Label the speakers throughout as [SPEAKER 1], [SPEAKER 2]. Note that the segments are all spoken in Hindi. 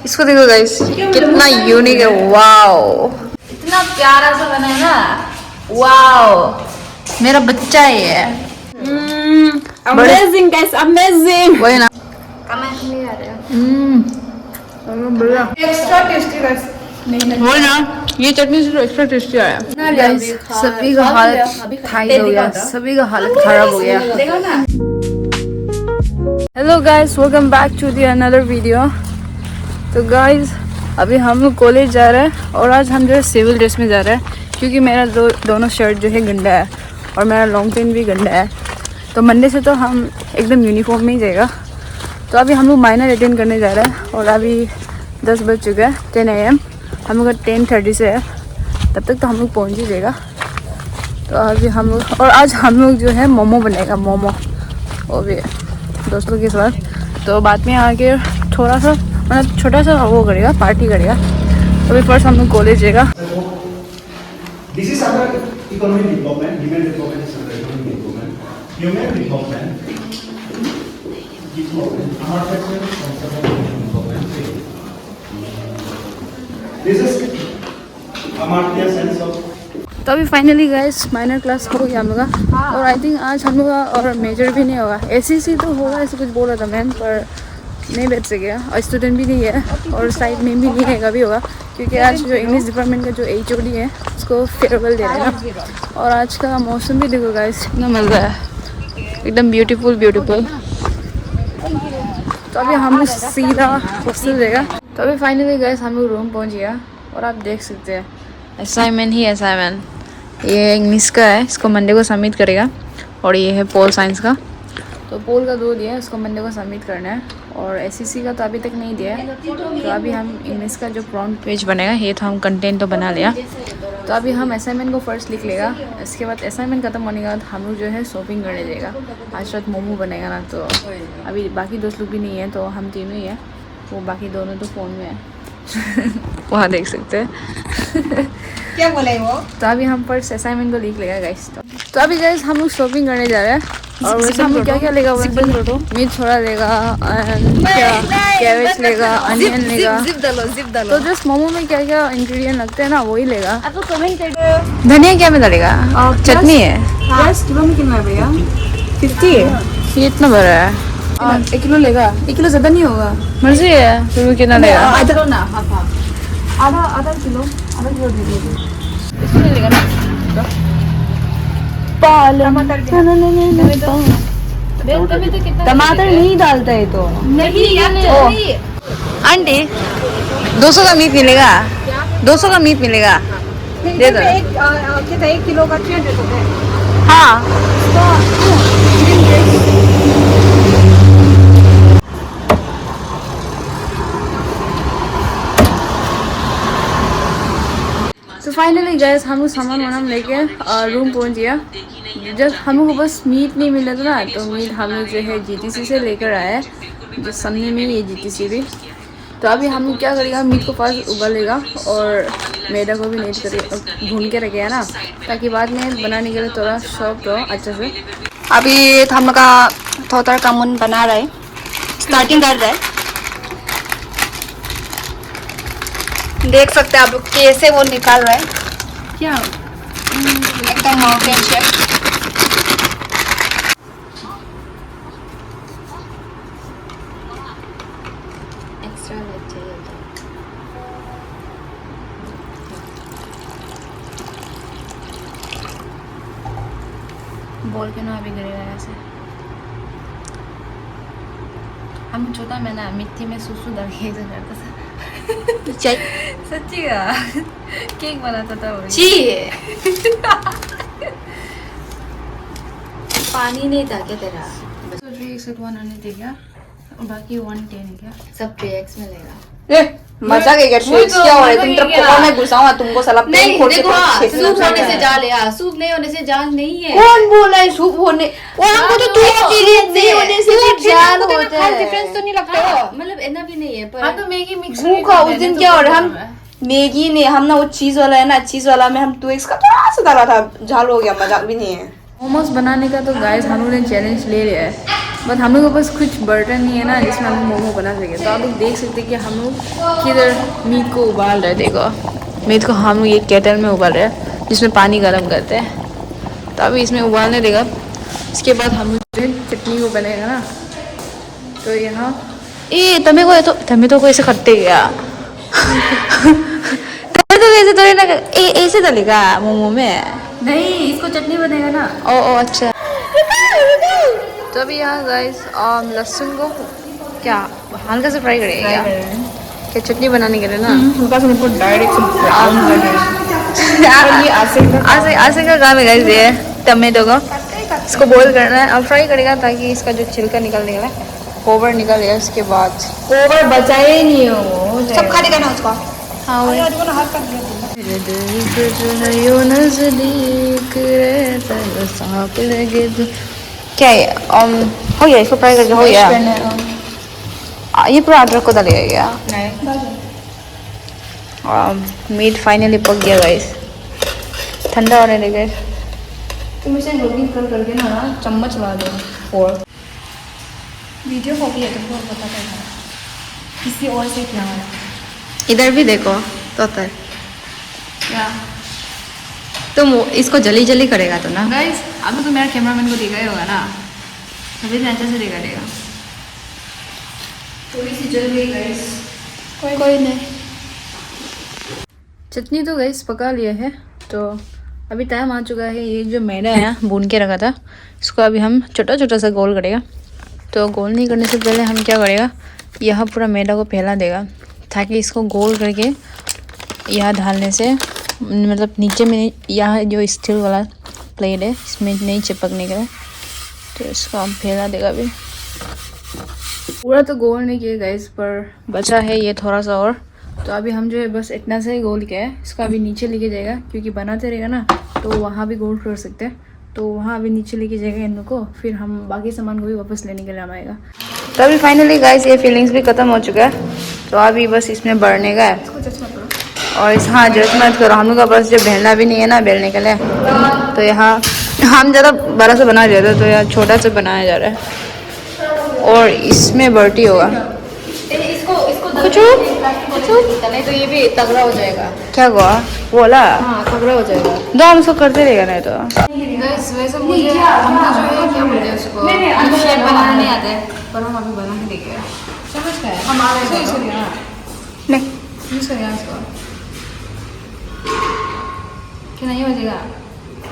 [SPEAKER 1] इसको देखो गाइस, कितना यूनिक है। वाओ, इतना प्यारा सा बना है ना। वाओ, मेरा बच्चा ही है।
[SPEAKER 2] Amazing guys, amazing.
[SPEAKER 1] वही ना,
[SPEAKER 3] कमेंट नहीं आ रहे
[SPEAKER 1] बढ़िया।
[SPEAKER 2] Extra tasty guys.
[SPEAKER 1] वही ना, ये चटनी से तो एक्स्ट्रा टेस्टी आया। गाइस, सभी का हालत थाई हो गया, सभी का हालत खराब हो गया। Hello guys, welcome back to the another video. तो गाइस, अभी हम लोग कॉलेज जा रहे हैं और आज हम जो है सिविल ड्रेस में जा रहे हैं, क्योंकि मेरा दोनों शर्ट जो है गंदा है और मेरा लॉन्ग पेंट भी गंदा है। तो मंडे से तो हम एकदम यूनिफॉर्म में ही जाएगा। तो अभी हम लोग माइनर अटेंड करने जा रहे हैं और अभी 10 बज चुका है, 10 AM। हम लोग का 10:30 से है, तब तक तो हम लोग पहुँच ही जाएगा। तो अभी हम लोग, और आज हम लोग जो है मोमो बनेगा, मोमो, वो भी दोस्तों के साथ। तो बाद में आके थोड़ा सा मतलब छोटा सा वो करेगा, पार्टी करेगा। तो अभी फर्स्ट हम लोग कॉलेज जाएगा।
[SPEAKER 4] This is under economic development, human development is under economic development. Human development. Our section is concept of human development. This is Amartya sense of.
[SPEAKER 1] तो अभी फाइनली गाइस माइनर क्लास हो गया हम लोग का, और आई थिंक आज हम लोग का और मेजर भी नहीं होगा। ACC तो होगा ऐसे कुछ बोल रहा था मैम, पर नहीं बैठ सके और स्टूडेंट भी नहीं है और साइड में भी नहीं है, कभी होगा, क्योंकि आज जो इंग्लिश डिपार्टमेंट का जो HOD है उसको फेयरवेल दे रहे हैं। और आज का मौसम भी देखो गाइस, कितना मज़ा है, एकदम ब्यूटीफुल ब्यूटीफुल। तो अभी हम लोग सीधा हॉस्टल जाएगा। तो अभी फाइनली गाइस हम लोग रूम पहुँच गया और आप देख सकते हैं असाइनमेंट ही असाइनमेंट। ये इंग्लिश का है, इसको मंडे को सबमिट करेगा। और ये है पोल साइंस का, तो पोल का 2 दिया है, उसको मंडे को सबमिट करना है। और SCC का तो अभी तक नहीं दिया है। तो अभी हम इंग्लिश का जो प्रॉम्प्ट पेज बनेगा, ये तो हम कंटेंट तो बना लिया। तो अभी हम असाइनमेंट को फर्स्ट लिख लेगा। इसके बाद असाइनमेंट खत्म होने के बाद हम लोग जो है शॉपिंग करने जाएगा। आज रात मोमो बनेगा ना, तो अभी बाकी दोस्त लोग भी नहीं है, तो हम तीनों ही है। वो बाकी दोनों तो फ़ोन में है वहाँ देख सकते हैं
[SPEAKER 2] क्या बोले वो?
[SPEAKER 1] तो अभी हम फर्स्ट असाइनमेंट को लिख लेगा गाइस। तो अभी गाइस हम लोग शॉपिंग करने जा रहे हैं। और वैसे हम लोग क्या क्या लेगा, मीट थोड़ा लेगा, कैबेज लेगा, अनियन लेगा। तो जस्ट मोमो में क्या क्या इंग्रेडिएंट लगते हैं ना, वही लेगा। धनिया क्या में डालेगा? चटनी है।
[SPEAKER 2] किलो में कितना है भैया? 50 है।
[SPEAKER 1] ये इतना बड़ा है।
[SPEAKER 2] 1 किलो लेगा। 1 किलो ज्यादा नहीं होगा।
[SPEAKER 1] मर्जी है, फिर कितना लेगा?
[SPEAKER 2] आधा किलो ना, आधा किलो दे दीजिए।
[SPEAKER 1] इसमें लेगा ना
[SPEAKER 2] टमाटर नहीं डालता है तो
[SPEAKER 1] नहीं। आंटी 200 का मीट मिलेगा, 200 का मीट मिलेगा, दे दो।
[SPEAKER 2] 1 किलो का 300 है।
[SPEAKER 1] हाँ, तो फाइनली गाइस हम लोग सामान वामान लेके रूम पहुंच गया। जब हम लोग को बस मीट नहीं मिला था ना, तो मीट हम लोग जो है GTC से लेकर आए, जो सामने में ये GTC भी। तो अभी हम लोग क्या करेगा, मीट को फर्स्ट उबालेगा और मैदा को भी नीट कर भून के रखेगा ना, ताकि बाद में बनाने के लिए थोड़ा सॉफ्ट हो अच्छे से।
[SPEAKER 3] अभी हम लोग का थोड़ा कामुन बना रहा है, स्टार्टिंग कर रहा है। देख सकते हैं आप लोग कैसे वो निकाल रहा है,
[SPEAKER 1] क्या
[SPEAKER 3] एकदम माउंटेन शेप। एक्स्ट्रा चाहिए
[SPEAKER 1] बोल के ना अभी गिरेगा ऐसे। हम छोटा में ना मिट्टी में सुसु डाल के ऐसा करता था। सच्ची का केक बनाता था वो।
[SPEAKER 3] पानी नहीं था क्या तेरा?
[SPEAKER 1] तो 3x 100 देगा, बाकी 110 है क्या?
[SPEAKER 3] सब 3x में लेगा।
[SPEAKER 2] मजाक है क्या? क्या हो रहा है? तुम तरफ पकड़ में घुसाऊंगा तुमको साला पेन खोल के
[SPEAKER 3] सूप होने से जाल है, सूप नहीं होने से जाल नहीं है।
[SPEAKER 2] कौन बोला है सूप होने? और हमको तो तू एक्सपीरियंस नहीं होने से भी जाल होता है।
[SPEAKER 3] डिफरेंस तो नहीं लगता हो, मतलब इतना भी नहीं है। पर
[SPEAKER 1] हाँ तो मैगी मिक्स
[SPEAKER 2] भूखा उस दिन क्या हो रहा है, हम मैगी ने हम ना वो चीज वाला है ना, चीज वाला में हम 2x का थोड़ा सा डाला था, झाल हो गया। मजाक भी नहीं है।
[SPEAKER 1] मोमोज बनाने का तो गाइस हम लोगों ने चैलेंज ले लिया है। बट हम लोग के पास कुछ बर्तन नहीं है ना जिसमें हम लोग मोमो बना सके। तो आप लोग देख सकते हैं कि हम लोग किधर मीट को उबाल रहे हैं। देखो मीट को हम लोग ये केटल में उबाल रहे हैं जिसमें पानी गर्म करते हैं। तो अभी इसमें उबालने देगा। इसके बाद हम लोग चटनी को बनेगा ना। तो यहाँ टमेटो को ऐसे कटते गया टमेटो को ऐसे थोड़ी ना ऐसे डलेगा मोमो में।
[SPEAKER 3] नहीं, इसको चटनी बनेगा ना।
[SPEAKER 1] ओ अच्छा। तो अभी यहाँ गाइस लहसुन को क्या हल्का से फ्राई करेगा क्या चटनी बनाने के लिए ना।
[SPEAKER 3] हल्का सा इनको डायरेक्ट
[SPEAKER 1] आसे का काम है गाइस ये टमेटो को इसको बॉईल करना है और फ्राई करेगा ताकि इसका जो छिलका निकलने का कोवर निकल गया। उसके बाद
[SPEAKER 3] ओवर बचाए ही नहीं हो सब खा देगा ना उसको।
[SPEAKER 1] हाँ क्या है हो गया इसको फ्राई करके हो गया। ये पूरा अदरक को डालेगा क्या मीट फाइनली पक गया गाइस। ठंडा होने लगे।
[SPEAKER 3] तुम इसे रोटी करके ना चम्मच ला दो फोर्क। वीडियो कॉपी है तुमको पता चला किसी और से क्या है।
[SPEAKER 1] इधर भी देखो तो
[SPEAKER 3] क्या
[SPEAKER 1] तुम इसको जल्दी जल्दी करेगा तो ना।
[SPEAKER 3] गाइस अभी तो मेरा कैमरामैन को देखा ही होगा ना अभी तो अच्छे से देखा देगा। थोड़ी सी जल गई गाइस
[SPEAKER 1] कोई नहीं। चटनी तो गाइस पका लिया है। तो अभी टाइम आ चुका है। ये जो मैदा है भून के रखा था इसको अभी हम छोटा छोटा सा गोल करेगा। तो गोल नहीं करने से पहले हम क्या करेगा यहाँ पूरा मैदा को फैला देगा ताकि इसको गोल करके यहाँ डालने से मतलब नीचे में यहाँ जो स्टील वाला प्लेट है इसमें नहीं चिपकने के लिए। तो इसको हम फैला देगा अभी। पूरा तो गोल नहीं किया गाइस पर बचा है ये थोड़ा सा और। तो अभी हम जो है बस इतना सा ही गोल किया है। इसको अभी नीचे लेके जाएगा क्योंकि बनाते रहेगा ना तो वहाँ भी गोल कर सकते हैं। तो वहाँ अभी नीचे लेके जाएगा इन लोग को फिर हम बाकी सामान को भी वापस लेने के लिए आएगा। तो अभी फाइनली गाइस ये फीलिंग्स भी ख़त्म हो चुका है। तो अभी बस इसमें बढ़ने का है और इस हाँ जस्ट मत करो हम लोग का बस जो बेलना भी नहीं है ना बेलने के लिए। तो यहाँ हम ज़्यादा बड़ा सा बना रहे थे तो यहाँ छोटा सा बनाया जा रहा है और इसमें बढ़ती होगा कुछ
[SPEAKER 3] नहीं तो ये भी तगड़ा हो जाएगा।
[SPEAKER 1] क्या हुआ बोला
[SPEAKER 3] हाँ तगड़ा हो जाएगा।
[SPEAKER 1] दो हम उसको करते रहेगा नहीं तो।
[SPEAKER 3] गाइस वैसे मुझे हमको जो है क्या बोलते हैं उसको शेप बनाने नहीं आते पर हम अभी बना के देखेंगे। समझ गए हम आ रहे हैं
[SPEAKER 1] नहीं
[SPEAKER 3] यूज करेंगे इसको क्या नहीं हो जाएगा।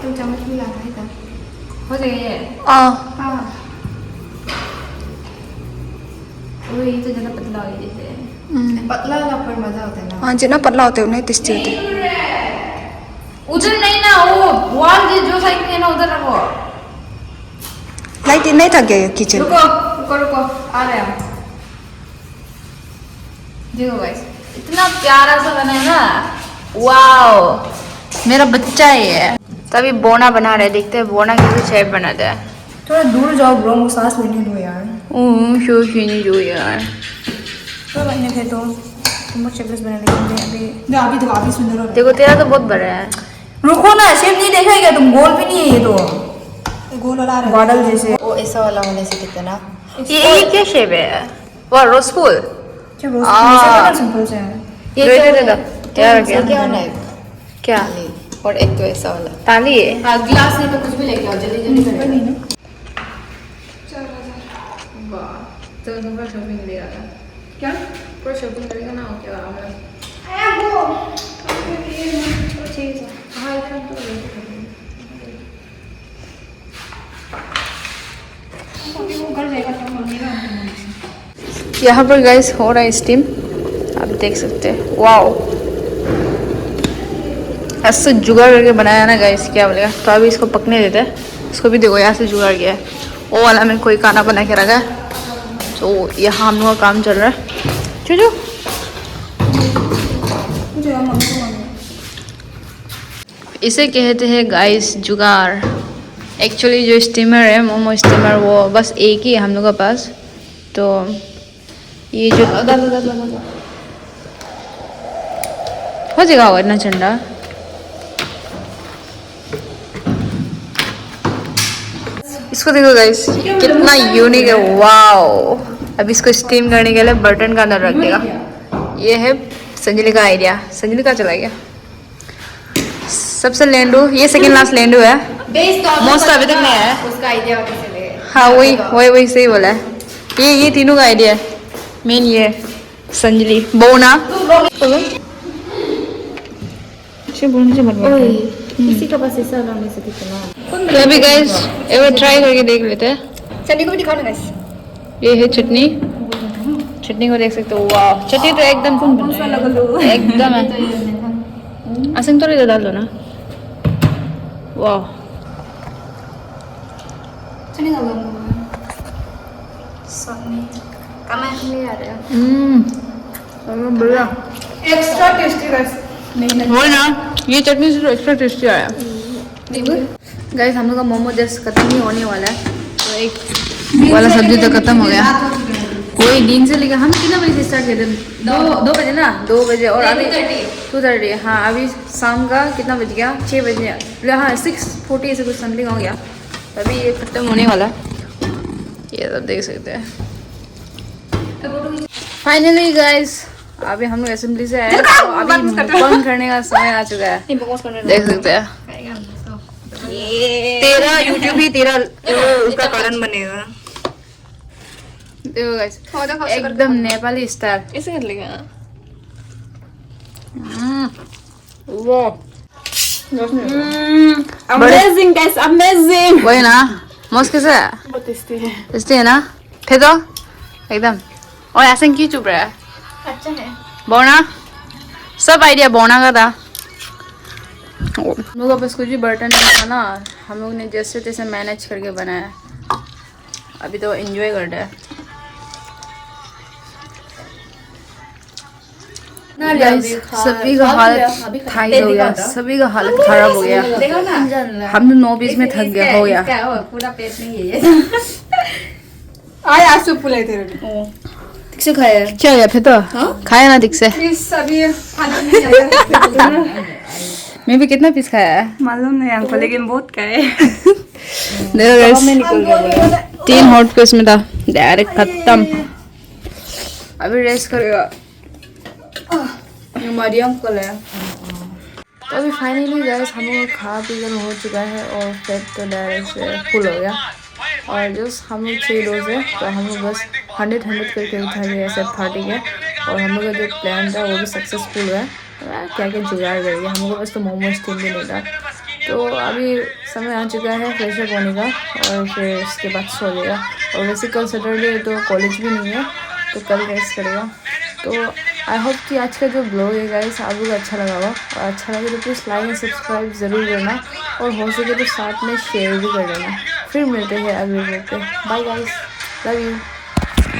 [SPEAKER 3] तुम चम्मच भी लाना है था हो जाएगा ये। हाँ ये तो ज़्यादा पतला हो गया जैसे पतला वाला पर मजा होता है ना।
[SPEAKER 1] हाँ जितना पतला होते हैं उन्हें टेस्टी होते हैं।
[SPEAKER 3] उधर नहीं ना वो वॉल जो साइड में है ना उधर रखो।
[SPEAKER 1] लाइट नहीं था क्या किचन
[SPEAKER 3] रुको रुको रुको आ रहे हैं। देखो गाइस इतना प्यारा सा बना है ना वाओ मेरा बच्चा है ये।
[SPEAKER 1] तभी बोना बना रहे देखते हैं बोना कैसे शेप बनाता है।
[SPEAKER 3] थोड़ा दूर जाओ ब्रो मुझे सांस लेने दो यार।
[SPEAKER 1] नहीं जो यार
[SPEAKER 3] तो मैंने फिर तो तुम बहुत शेपलेस बना लेकिन अभी तो काफी सुंदर हो रहा है।
[SPEAKER 1] देखो तेरा तो बहुत बड़ा है।
[SPEAKER 3] रुको ना शेप नहीं देखा क्या तुम गोल भी नहीं है ये तो गोल वाला बादल जैसे
[SPEAKER 2] वो ऐसा वाला होने से कितना
[SPEAKER 1] ये क्या शेप है वो रोज फूल
[SPEAKER 3] क्या रोज सिंपल से है।
[SPEAKER 1] ये क्या
[SPEAKER 2] क्या होना है
[SPEAKER 1] क्या
[SPEAKER 2] और एक तो ऐसा वाला
[SPEAKER 1] ताली है।
[SPEAKER 3] ग्लास नहीं तो कुछ भी लेके आओ जल्दी जल्दी करें। तो पूरा शॉपिंग ले रहा क्या पूरा शॉपिंग करेगा ना क्या
[SPEAKER 1] यहाँ पर गाइस हो रहा है स्टीम आप देख सकते हैं। वाओ ऐसे जुगाड़ करके बनाया ना गाइस क्या बोलेगा। तो अभी इसको पकने देते हैं। इसको भी देखो यहाँ से जुगाड़ गया है वो वाला में कोई खाना बना के रखा है। तो यहाँ हम लोग का काम चल रहा है। चलो इसे कहते हैं गाइस जुगाड़। एक्चुअली जो स्टीमर है मोमो स्टीमर वो बस एक ही है हम लोग के पास। तो ये जो हो जाएगा होगा इतना ठंडा। इसको देखो गाइस, कितना यूनिक है, वाओ। अब इसको स्टीम करने के लिए बर्तन का अंदर रख देगा। ये है संजली का आइडिया। संजली का चला गया सबसे लेंडू, ये सेकंड लास्ट लेंडू है। मोस्ट अभी तक नहीं आया।
[SPEAKER 3] उसका आइडिया होने से ले।
[SPEAKER 1] हाँ वही सही बोला है। ये तीनों का आइडिया है। मेन ये संजली बोना
[SPEAKER 3] किसी का पास ऐसा लंबे से कितना।
[SPEAKER 1] तो अभी गाइस एक बार ट्राई करके देख लेते हैं।
[SPEAKER 3] चटनी को भी दिखाओ ना गाइस।
[SPEAKER 1] ये है चटनी, चटनी को देख सकते हो। वाह, चटनी तो एकदम है। असंग थोड़ी डाल दो ना। वाह,
[SPEAKER 3] चटनी डाल दो। सनी कमेंट नहीं आ रहा।
[SPEAKER 1] बढ़िया।
[SPEAKER 2] Extra tasty guys.
[SPEAKER 1] वो ना, ये चटनी से तो एक्स्ट्रा टेस्टी आया। गाइस हम लोग का मोमो जस्ट खत्म ही होने वाला है। तो एक वाला सब्जी तो खत्म हो गया। वही दिन से लेकर हम कितना बजे से स्टार्ट किए थे? 2 बजे ना, 2 बजे। और अभी 2:30। हाँ, अभी शाम का कितना बज गया? 6 बजे। हाँ 6:40 ऐसे कुछ समथिंग हो गया। अभी ये खत्म होने वाला है। ये सब देख सकते हैं। फाइनली गाइस अभी हम लोग असेंबली से आए, तो अभी बंद करने का समय आ चुका है। देख सकते हैं।
[SPEAKER 2] तेरा यूट्यूब ही तेरा उसका कारण बनेगा।
[SPEAKER 1] देखो गाइस, एकदम नेपाली स्टाइल।
[SPEAKER 3] ऐसे कर लेगा।
[SPEAKER 2] Amazing guys, amazing.
[SPEAKER 1] वही ना, मस्त कैसे है?
[SPEAKER 3] बहुत टेस्टी है।
[SPEAKER 1] टेस्टी है ना? फिर तो एकदम। और ऐसे क्यों चुप रहा है?
[SPEAKER 3] अच्छा है।
[SPEAKER 1] बोना सब आइडिया बोना का था। हम लोग बस कुछ भी बर्तन नहीं था ना, हम लोग ने जैसे तैसे मैनेज करके बनाया। अभी तो एंजॉय कर रहे हैं। सभी का हालत थाई हो गया, सभी का हालत खराब हो गया।
[SPEAKER 3] देखो ना,
[SPEAKER 1] हम तो 9 पीस में थक गया हो गया।
[SPEAKER 3] पूरा पेट नहीं है ये।
[SPEAKER 2] आय आंसू फूले तेरे भी।
[SPEAKER 3] ठीक से खाया।
[SPEAKER 1] क्या हो गया फिर तो? खाया ना ठीक से।
[SPEAKER 2] प्लीज सभी खाना नहीं आया।
[SPEAKER 1] मैं भी कितना पीस खाया है
[SPEAKER 2] मालूम नहीं हमको, लेकिन बहुत खाए।
[SPEAKER 1] देखो गाइस, 3 हॉट पीस में था, डायरेक्ट खत्म। अभी रेस्ट करेगा।
[SPEAKER 2] मरियम को ले।
[SPEAKER 1] तो अभी फाइनली गाइस हम लोग खा पी कर हो चुका है और पेट तो डायरेक्ट से फुल हो गया। और जस्ट हम लोग 6 रोज है, तो हम लोग बस 100 करके उठा गया ऐसे 30 के। और हम लोग का जो प्लान था वो भी सक्सेसफुल हुआ है। क्या क्या जुगाड़ कर गया, हम लोग बस तो मोमो स्टीम भी नहीं था। तो अभी समय आ चुका है फ्रेश अप होने का और फिर उसके बाद सो लेगा। और वैसे कल सैटरडे तो कॉलेज भी नहीं है, तो कल रेस्ट करेगा। तो आई होप कि आज का जो ब्लॉग है गाइस आप लोग अच्छा लगा होगा। और अच्छा लगे तो प्लीज़ लाइक एंड सब्सक्राइब ज़रूर करना, और हो सके तो साथ में शेयर भी कर देना। फिर मिलते हैं अगले ब्लॉग पे। Bye guys, love you.